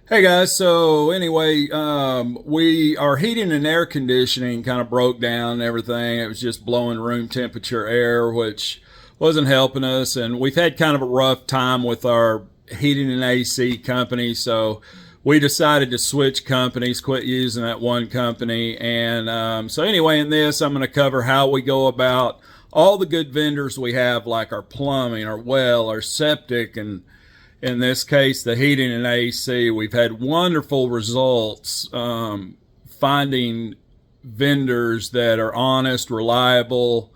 Hey guys, so anyway, our heating and air conditioning kind of broke down and everything. It was just blowing room temperature air, which wasn't helping us. And we've had kind of a rough time with our heating and AC company. So we decided to switch companies, quit using that one company. And so anyway, in this, I'm going to cover how we go about all the good vendors we have, like our plumbing, our well, our septic, and in this case, the heating and AC. We've had wonderful results finding vendors that are honest, reliable,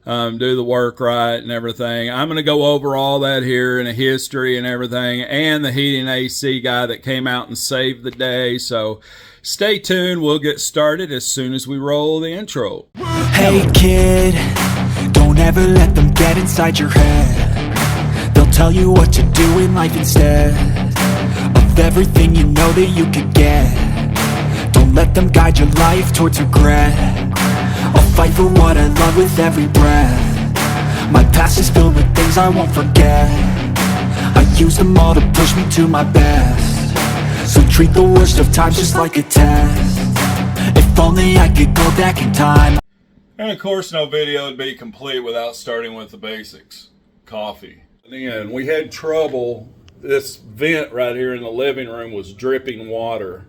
do the work right and everything. I'm going to go over all that here in a history and everything, and the heating and AC guy that came out and saved the day. So stay tuned. We'll get started as soon as we roll the intro. Hey kid, don't ever let them get inside your head. They'll tell you what to do in life instead of everything you know that you could get. Don't let them guide your life towards regret. I'll fight for what I love with every breath. My past is filled with things I won't forget. I use them all to push me to my best. So treat the worst of times just like a test. If only I could go back in time. And of course, no video would be complete without starting with the basics. Coffee. And we had trouble. This vent right here in the living room was dripping water.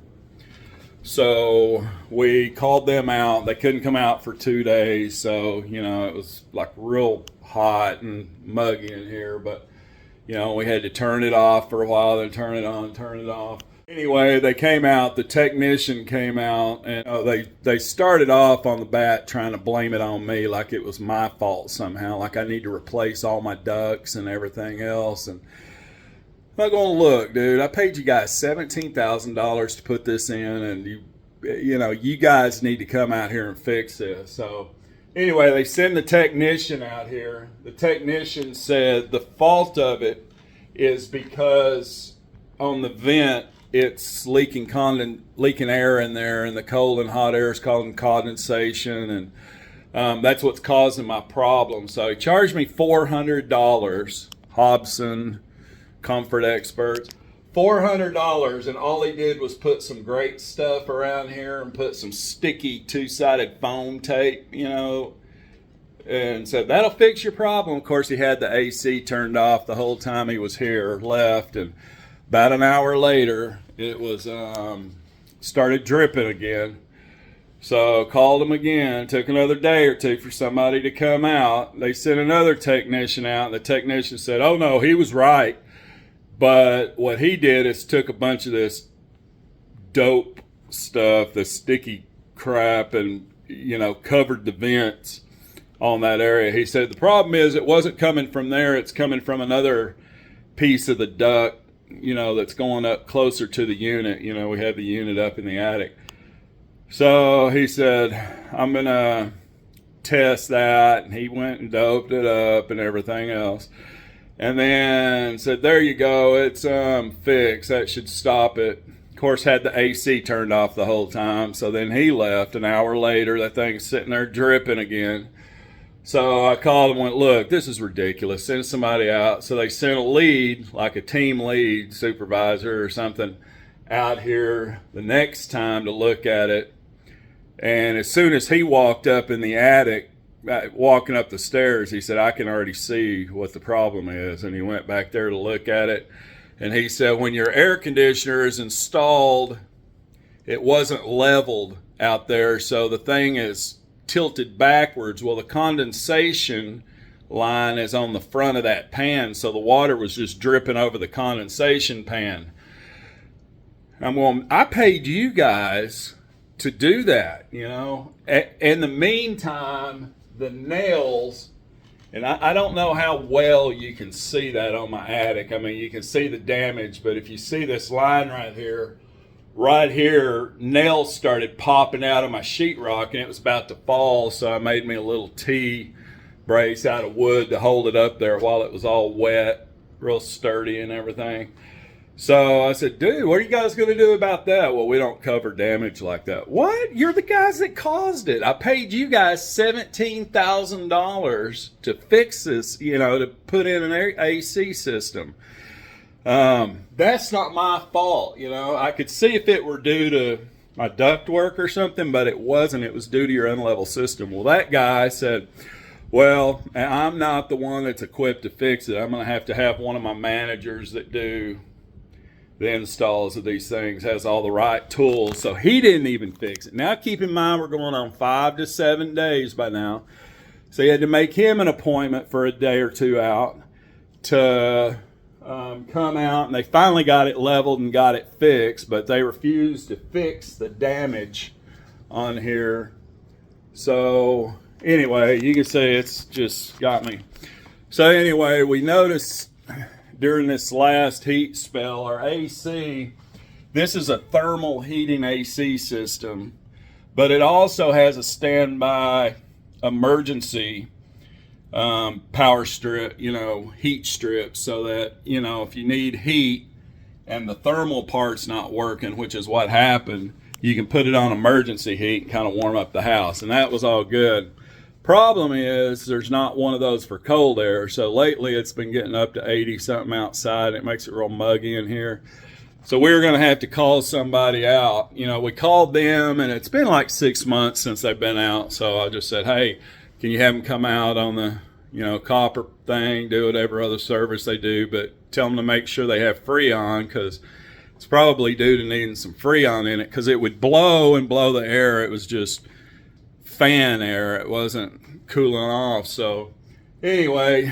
So we called them out. They couldn't come out for 2 days. So, it was like real hot and muggy in here. But, we had to turn it off for a while, then turn it on, turn it off. Anyway, they came out. The technician came out, and they started off on the bat trying to blame it on me, like it was my fault somehow, like I need to replace all my ducts and everything else. And I'm not going to look, dude. I paid you guys $17,000 to put this in, and you guys need to come out here and fix this. So anyway, they send the technician out here. The technician said the fault of it is because on the vent, it's leaking air in there, and the cold and hot air is causing condensation, and that's what's causing my problem. So he charged me $400, Hobson Comfort Experts, $400, and all he did was put some great stuff around here and put some sticky two-sided foam tape, and said that'll fix your problem. Of course, he had the AC turned off the whole time he was here, left, and about an hour later, it was started dripping again. So called them again. Took another day or two for somebody to come out. They sent another technician out, and the technician said, "Oh no, he was right." But what he did is took a bunch of this dope stuff, the sticky crap, and covered the vents on that area. He said the problem is it wasn't coming from there; it's coming from another piece of the duct, that's going up closer to the unit. We have the unit up in the attic. So he said, I'm going to test that. And he went and doped it up and everything else. And then said, there you go. It's fixed. That should stop it. Of course, had the AC turned off the whole time. So then he left. An hour later, that thing's sitting there dripping again. So I called and went, look, this is ridiculous. Send somebody out. So they sent a lead, like a team lead supervisor or something, out here the next time to look at it. And as soon as he walked up in the attic, walking up the stairs, he said, I can already see what the problem is. And he went back there to look at it. And he said, when your air conditioner is installed, it wasn't leveled out there. So the thing is tilted backwards. Well, the condensation line is on the front of that pan, so the water was just dripping over the condensation pan. I'm going, I paid you guys to do that, In the meantime, the nails, and I don't know how well you can see that on my attic. I mean, you can see the damage, but if you see this line right here, nails started popping out of my sheetrock, and it was about to fall, so I made me a little T brace out of wood to hold it up there while it was all wet, real sturdy and everything. So I said, dude, what are you guys going to do about that? Well, we don't cover damage like that. What? You're the guys that caused it. I paid you guys $17,000 to fix this, to put in an AC system. That's not my fault, you know. I could see if it were due to my duct work or something, but it wasn't. It was due to your unlevel system. Well, that guy said, well, I'm not the one that's equipped to fix it. I'm going to have one of my managers that do the installs of these things, has all the right tools. So he didn't even fix it. Now, keep in mind, we're going on 5 to 7 days by now. So you had to make him an appointment for a day or two out to come out, and they finally got it leveled and got it fixed, but they refused to fix the damage on here. So anyway, you can see it's just got me. So anyway, we noticed during this last heat spell, our AC, this is a thermal heating AC system, but it also has a standby emergency power strip, heat strip, so that, if you need heat and the thermal part's not working, which is what happened, you can put it on emergency heat and kind of warm up the house. And that was all good. Problem is, there's not one of those for cold air. So lately it's been getting up to 80 something outside. It makes it real muggy in here. So we're going to have to call somebody out. We called them, and it's been like 6 months since they've been out. So I just said, hey, can you have them come out on the, copper thing, do whatever other service they do, but tell them to make sure they have Freon, because it's probably due to needing some Freon in it, because it would blow and blow the air. It was just fan air. It wasn't cooling off. So anyway,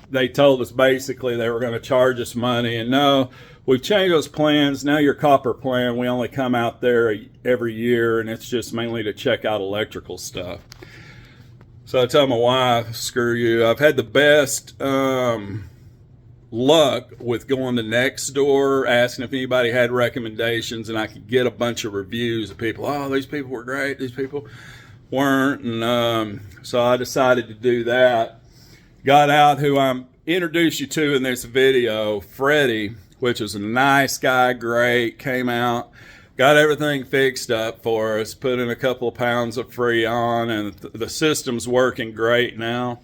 they told us basically they were going to charge us money, and no, we've changed those plans. Now your copper plan, we only come out there every year, and it's just mainly to check out electrical stuff. So I tell my wife, screw you. I've had the best luck with going to Nextdoor, asking if anybody had recommendations, and I could get a bunch of reviews of people. Oh, these people were great. These people weren't. And so I decided to do that. Got out who I'm introduced you to in this video, Freddy, which is a nice guy, great, came out, got everything fixed up for us, put in a couple of pounds of Freon, and the system's working great now.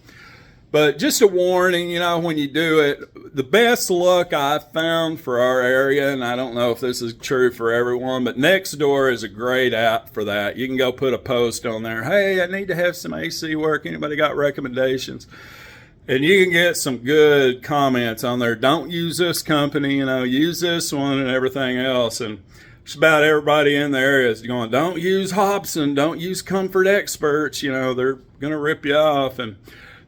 But just a warning, when you do it, the best luck I've found for our area, and I don't know if this is true for everyone, but Nextdoor is a great app for that. You can go put a post on there, hey, I need to have some AC work. Anybody got recommendations? And you can get some good comments on there. Don't use this company, use this one and everything else. And just about everybody in the area is going, don't use Hobson, don't use Comfort Experts, they're going to rip you off. And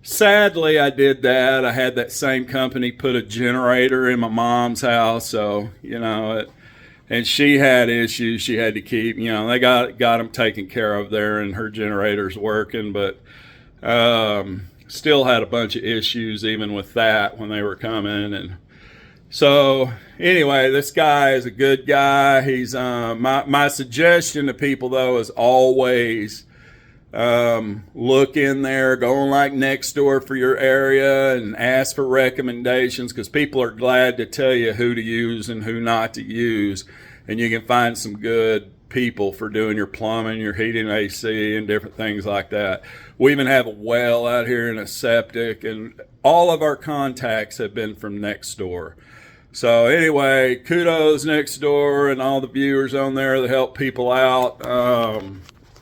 sadly, I did that. I had that same company put a generator in my mom's house. So, and she had issues she had to keep, they got them taken care of there, and her generator's working, but, still had a bunch of issues even with that when they were coming. And so anyway, this guy is a good guy. He's my suggestion to people though is always look in there, go on like Nextdoor for your area and ask for recommendations, because people are glad to tell you who to use and who not to use, and you can find some good people for doing your plumbing, your heating, AC, and different things like that. We even have a well out here and a septic, and all of our contacts have been from Nextdoor. So anyway, kudos Nextdoor and all the viewers on there that help people out.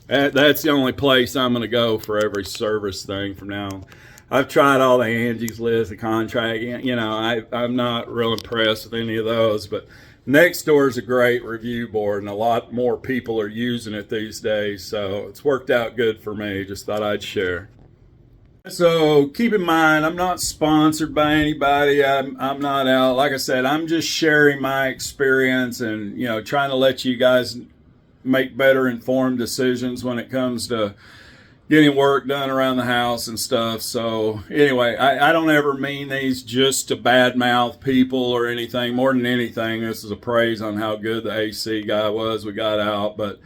That's the only place I'm going to go for every service thing from now on. I've tried all the Angie's List, the contract, I'm not real impressed with any of those, but Nextdoor is a great review board, and a lot more people are using it these days, so it's worked out good for me. Just thought I'd share. So keep in mind, I'm not sponsored by anybody. I'm not out. Like I said, I'm just sharing my experience and, trying to let you guys make better informed decisions when it comes to getting work done around the house and stuff. So anyway, I don't ever mean these just to badmouth people or anything. More than anything, this is a praise on how good the AC guy was we got out. But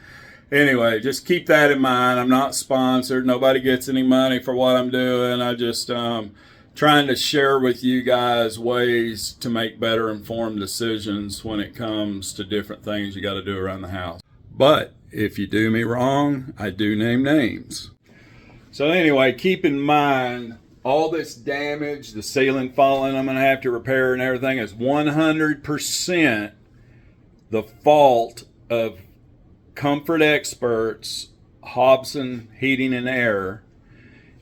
anyway, just keep that in mind. I'm not sponsored. Nobody gets any money for what I'm doing. I just trying to share with you guys ways to make better informed decisions when it comes to different things you got to do around the house. But if you do me wrong, I do name names. So anyway, keep in mind, all this damage, the ceiling falling, I'm going to have to repair and everything, is 100% the fault of Comfort Experts, Hobson Heating and Air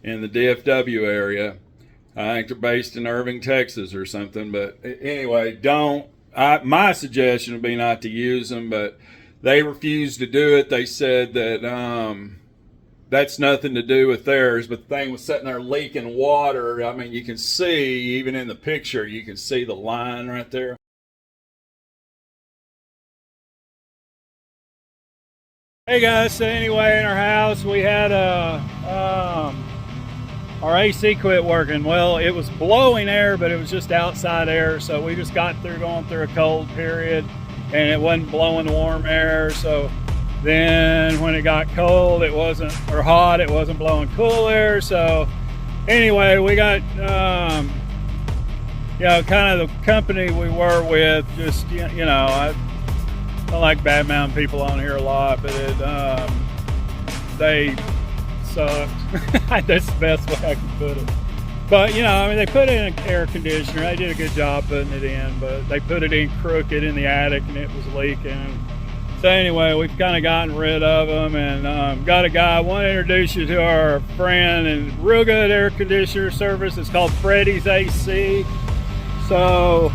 in the DFW area. I think they're based in Irving, Texas or something. But anyway, my suggestion would be not to use them, but they refused to do it. They said that that's nothing to do with theirs, but the thing was sitting there leaking water. I mean, you can see, even in the picture, you can see the line right there. Hey guys, so anyway, in our house we had our AC quit working. Well, it was blowing air, but it was just outside air, so we just got through going through a cold period, and it wasn't blowing warm air. So then when it got cold, it wasn't, or hot, it wasn't blowing cool air. So anyway, we got you know, kind of the company we were with, just, you know, I don't like bad mouthing people on here a lot, but they sucked. That's the best way I can put it. But, you know, I mean, they put in an air conditioner. They did a good job putting it in, but they put it in crooked in the attic and it was leaking. So anyway, we've kind of gotten rid of them, and got a guy. I want to introduce you to our friend and real good air conditioner service. It's called Freddy's AC. So,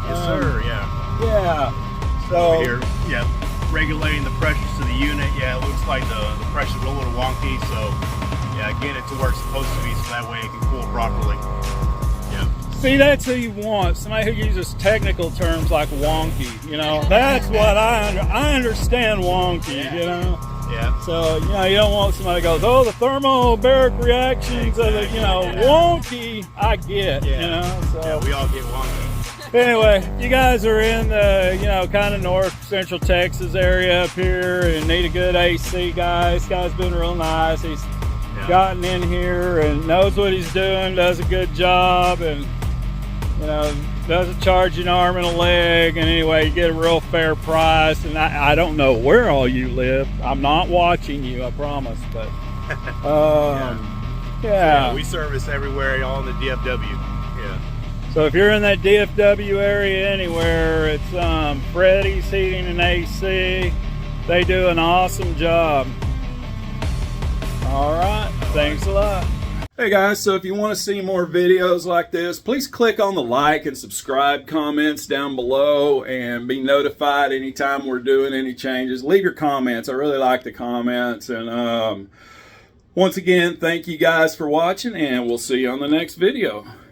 yes, sir. Yeah. Yeah. So over here, yeah, regulating the pressures to the unit. Yeah, it looks like the pressure's a little wonky. So, yeah, get it to where it's supposed to be, so that way it can cool properly. Yeah. See, that's who you want. Somebody who uses technical terms like wonky. You know, that's what I understand wonky. Yeah. You know. Yeah. So, you know, you don't want somebody who goes, oh, the thermobaric reactions of the, you know, wonky. I get. Yeah. You know. So. Yeah, we all get wonky. Anyway, you guys are in the, you know, kind of north central Texas area up here and need a good AC guy. This guy's been real nice. He's gotten in here and knows what he's doing, does a good job, and, you know, doesn't charge you an arm and a leg. And anyway, you get a real fair price. And I don't know where all you live. I'm not watching you, I promise. But yeah, we service everywhere, all in the DFW. Yeah. So if you're in that DFW area anywhere, it's Freddy's Heating and AC. They do an awesome job. All right, thanks a lot. Hey guys, so if you want to see more videos like this, please click on the like and subscribe comments down below and be notified anytime we're doing any changes. Leave your comments. I really like the comments. And once again, thank you guys for watching, and we'll see you on the next video.